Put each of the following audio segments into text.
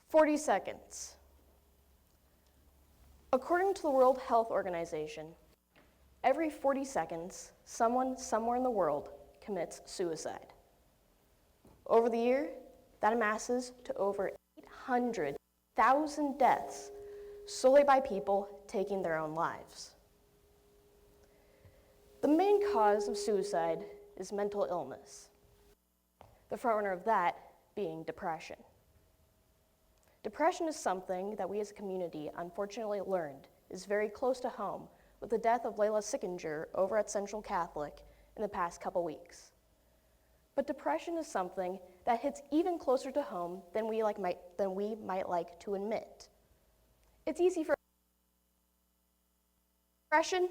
40 seconds. According to the World Health Organization, every 40 seconds, someone somewhere in the world commits suicide. Over the year, that amasses to over 800,000 deaths solely by people taking their own lives. The main cause of suicide is mental illness, the frontrunner of that being depression. Depression is something that we as a community unfortunately learned is very close to home with the death of Layla Sickinger over at Central Catholic in the past couple weeks. But depression is something that hits even closer to home than we might like to admit. It's easy for depression.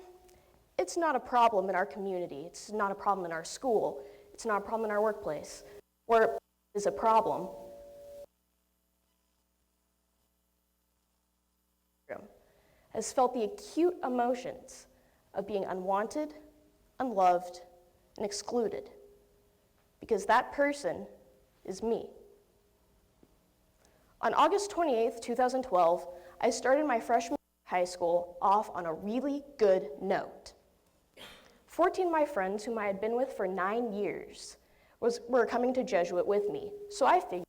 It's not a problem in our community. It's not a problem in our school. It's not a problem in our workplace. Where it is a problem has felt the acute emotions of being unwanted, unloved, and excluded, because that person is me. On August 28th, 2012, I started my freshman year of high school off on a really good note. 14 of my friends, whom I had been with for 9 years, were coming to Jesuit with me, so I figured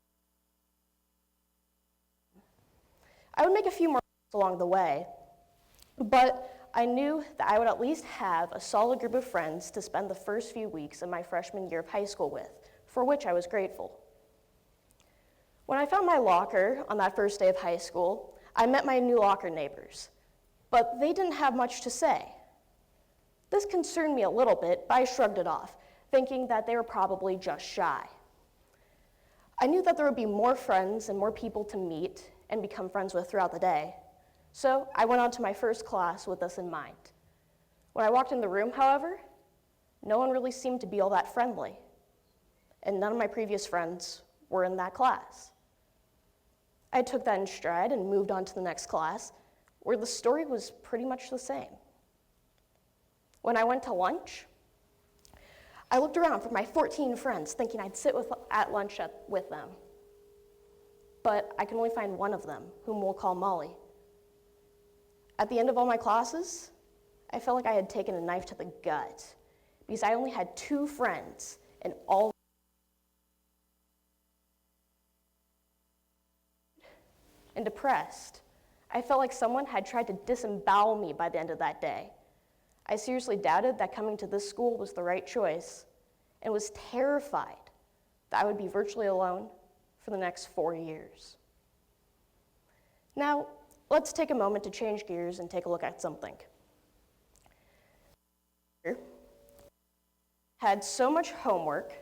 I would make a few more along the way, but I knew that I would at least have a solid group of friends to spend the first few weeks of my freshman year of high school with, for which I was grateful. When I found my locker on that first day of high school, I met my new locker neighbors, but they didn't have much to say. This concerned me a little bit, but I shrugged it off, thinking that they were probably just shy. I knew that there would be more friends and more people to meet and become friends with throughout the day, so I went on to my first class with this in mind. When I walked in the room, however, no one really seemed to be all that friendly, and none of my previous friends were in that class. I took that in stride and moved on to the next class, where the story was pretty much the same. When I went to lunch, I looked around for my 14 friends, thinking I'd sit at lunch with them. But I could only find one of them, whom we'll call Molly. At the end of all my classes, I felt like I had taken a knife to the gut, because I only had 2 friends in all. And depressed, I felt like someone had tried to disembowel me by the end of that day. I seriously doubted that coming to this school was the right choice, and was terrified that I would be virtually alone for the next 4 years. Now, let's take a moment to change gears and take a look at something. Had so much homework,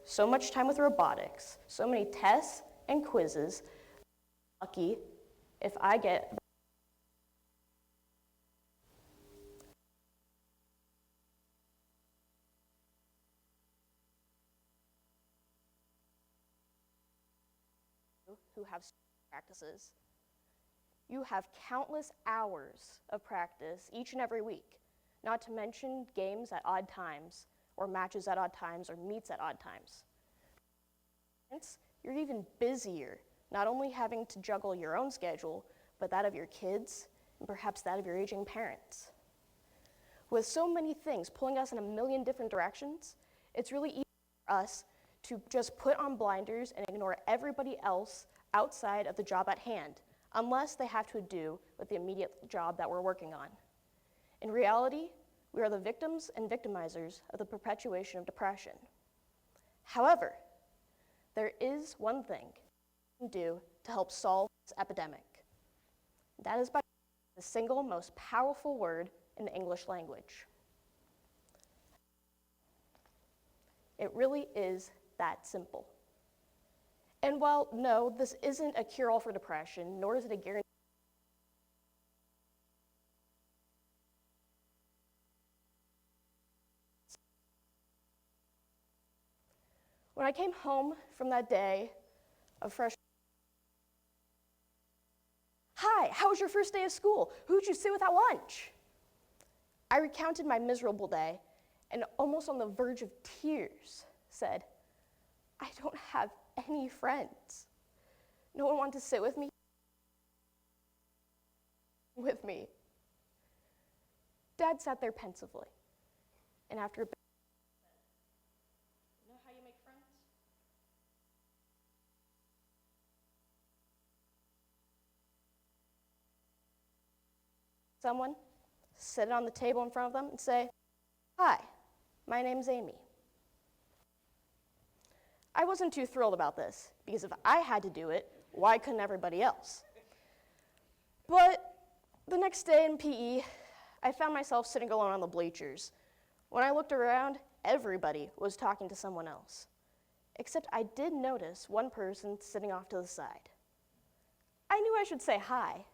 so much time with robotics, so many tests and quizzes. Lucky if I get who have practices. You have countless hours of practice each and every week, not to mention games at odd times, or matches at odd times, or meets at odd times. You're even busier, not only having to juggle your own schedule, but that of your kids, and perhaps that of your aging parents. With so many things pulling us in a million different directions, it's really easy for us to just put on blinders and ignore everybody else outside of the job at hand, unless they have to do with the immediate job that we're working on. In reality, we are the victims and victimizers of the perpetuation of depression. However, there is one thing we can do to help solve this epidemic. That is by the single most powerful word in the English language. It really is that simple. And while, no, this isn't a cure-all for depression, nor is it a guarantee. When I came home from that day of freshman, "Hi, how was your first day of school? Who'd you sit with at lunch?" I recounted my miserable day and, almost on the verge of tears, said, "I don't have any friends. No one wanted to sit with me. Dad sat there pensively, and after a bit, you know how you make friends? Someone sit on the table in front of them and say, "Hi, my name's Amy." I wasn't too thrilled about this, because if I had to do it, why couldn't everybody else? But the next day in PE, I found myself sitting alone on the bleachers. When I looked around, everybody was talking to someone else. Except I did notice one person sitting off to the side. I knew I should say hi,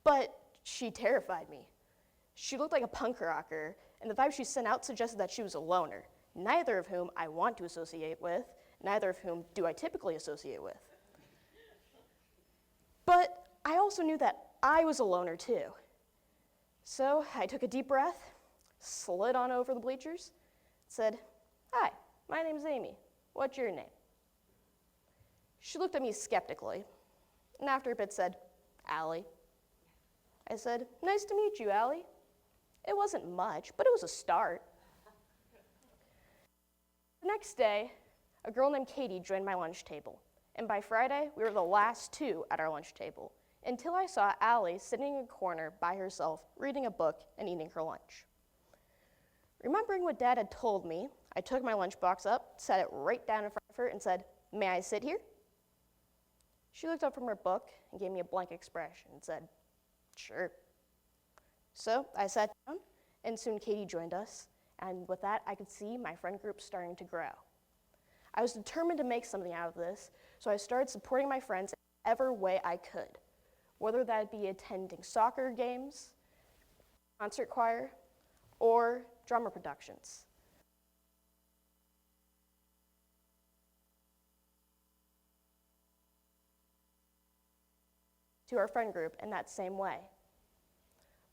but she terrified me. She looked like a punk rocker, and the vibe she sent out suggested that she was a loner, neither of whom I want to associate with, neither of whom do I typically associate with. But I also knew that I was a loner too. So I took a deep breath, slid on over the bleachers, said, "Hi, my name's Amy. What's your name?" She looked at me skeptically, and after a bit said, "Allie." I said, "Nice to meet you, Allie." It wasn't much, but it was a start. The next day, a girl named Katie joined my lunch table, and by Friday, we were the last two at our lunch table, until I saw Allie sitting in a corner by herself, reading a book and eating her lunch. Remembering what Dad had told me, I took my lunchbox up, set it right down in front of her, and said, "May I sit here?" She looked up from her book and gave me a blank expression and said, "Sure." So I sat down, and soon Katie joined us, and with that, I could see my friend group starting to grow. I was determined to make something out of this, so I started supporting my friends in whatever way I could, whether that be attending soccer games, concert choir, or drama productions. To our friend group in that same way.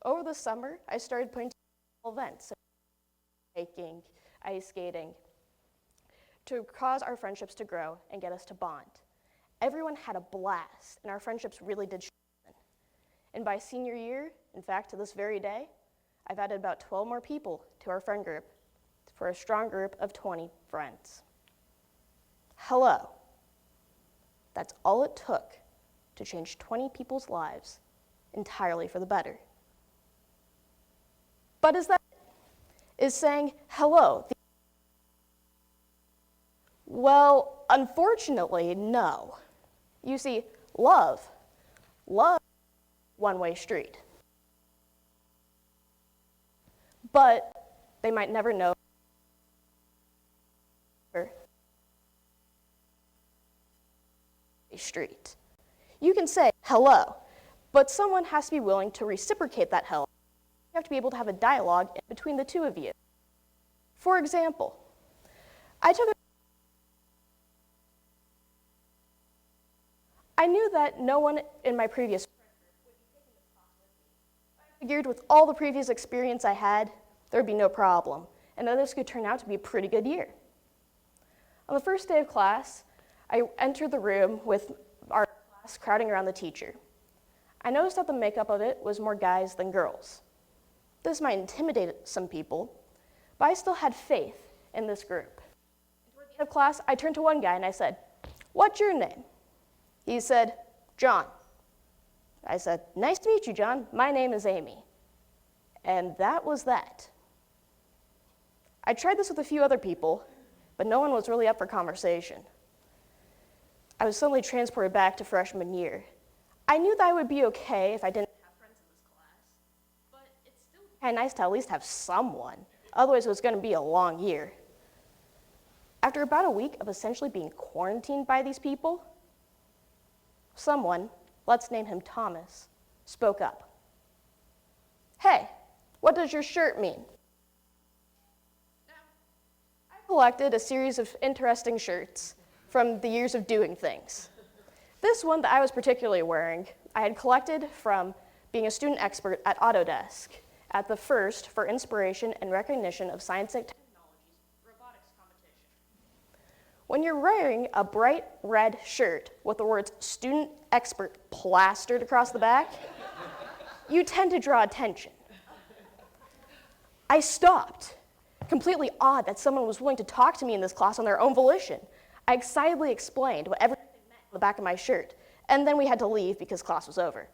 Over the summer, I started putting together events, such as hiking, ice skating, to cause our friendships to grow and get us to bond. Everyone had a blast, and our friendships really did strengthen. And by senior year, in fact, to this very day, I've added about 12 more people to our friend group for a strong group of 20 friends. Hello. That's all it took to change 20 people's lives entirely for the better. But is that it? Is saying hello? Well, unfortunately, no. You see, love, one-way street. But they might never know a street. You can say hello, but someone has to be willing to reciprocate that hello. You have to be able to have a dialogue in between the two of you. For example, I knew that no one in my previous friend group would be taking this class with me. I figured with all the previous experience I had, there would be no problem, and that this could turn out to be a pretty good year. On the first day of class, I entered the room with our class crowding around the teacher. I noticed that the makeup of it was more guys than girls. This might intimidate some people, but I still had faith in this group. And toward the end of class, I turned to one guy and I said, "What's your name?" He said, "John." I said, "Nice to meet you, John. My name is Amy." And that was that. I tried this with a few other people, but no one was really up for conversation. I was suddenly transported back to freshman year. I knew that I would be okay if I didn't have friends in this class, but it's still kind of nice to at least have someone. Otherwise, it was going to be a long year. After about a week of essentially being quarantined by these people, someone, let's name him Thomas, spoke up. "Hey, what does your shirt mean?" Now, I collected a series of interesting shirts from the years of doing things. This one that I was particularly wearing, I had collected from being a student expert at Autodesk at the FIRST for Inspiration and Recognition of Science and Technology's Robotics Competition. When you're wearing a bright red shirt with the words student expert plastered across the back, you tend to draw attention. I stopped, completely awed that someone was willing to talk to me in this class on their own volition. I excitedly explained what everything meant on the back of my shirt, and then we had to leave because class was over.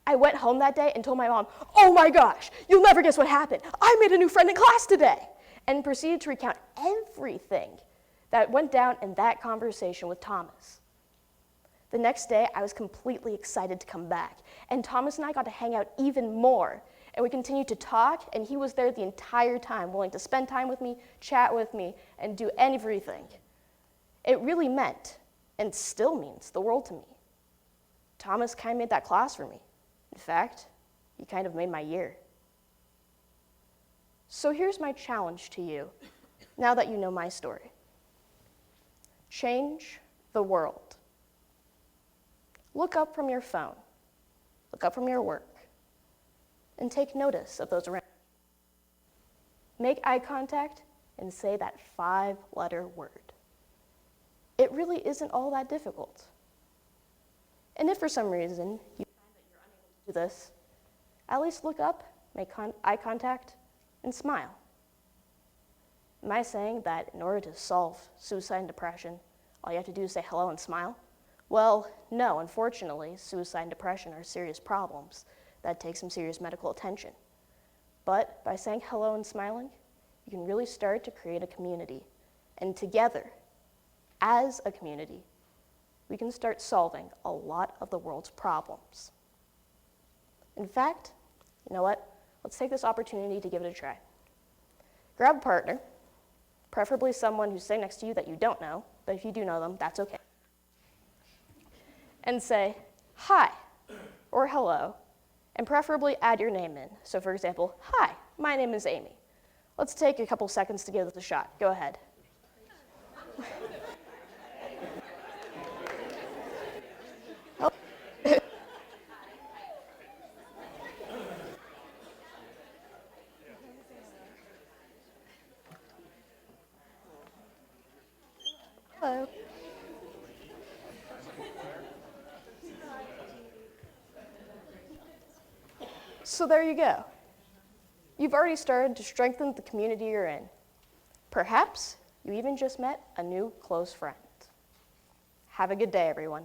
I went home that day and told my mom, "Oh my gosh, you'll never guess what happened. I made a new friend in class today," and proceeded to recount everything that went down in that conversation with Thomas. The next day, I was completely excited to come back, and Thomas and I got to hang out even more, and we continued to talk, and he was there the entire time, willing to spend time with me, chat with me, and do everything. It really meant, and still means, the world to me. Thomas kind of made that class for me. In fact, he kind of made my year. So here's my challenge to you, now that you know my story. Change the world. Look up from your phone, look up from your work, and take notice of those around you. Make eye contact and say that 5-letter word. It really isn't all that difficult. And if for some reason you find that you're unable to do this, at least look up, make eye contact, and smile. Am I saying that in order to solve suicide and depression, all you have to do is say hello and smile? Well, no, unfortunately, suicide and depression are serious problems that take some serious medical attention. But by saying hello and smiling, you can really start to create a community. And together, as a community, we can start solving a lot of the world's problems. In fact, you know what? Let's take this opportunity to give it a try. Grab a partner, preferably someone who's sitting next to you that you don't know, but if you do know them, that's okay. And say, hi, or hello, and preferably add your name in. So for example, hi, my name is Amy. Let's take a couple seconds to give this a shot. Go ahead. Hello. So there you go. You've already started to strengthen the community you're in. Perhaps you even just met a new close friend. Have a good day, everyone.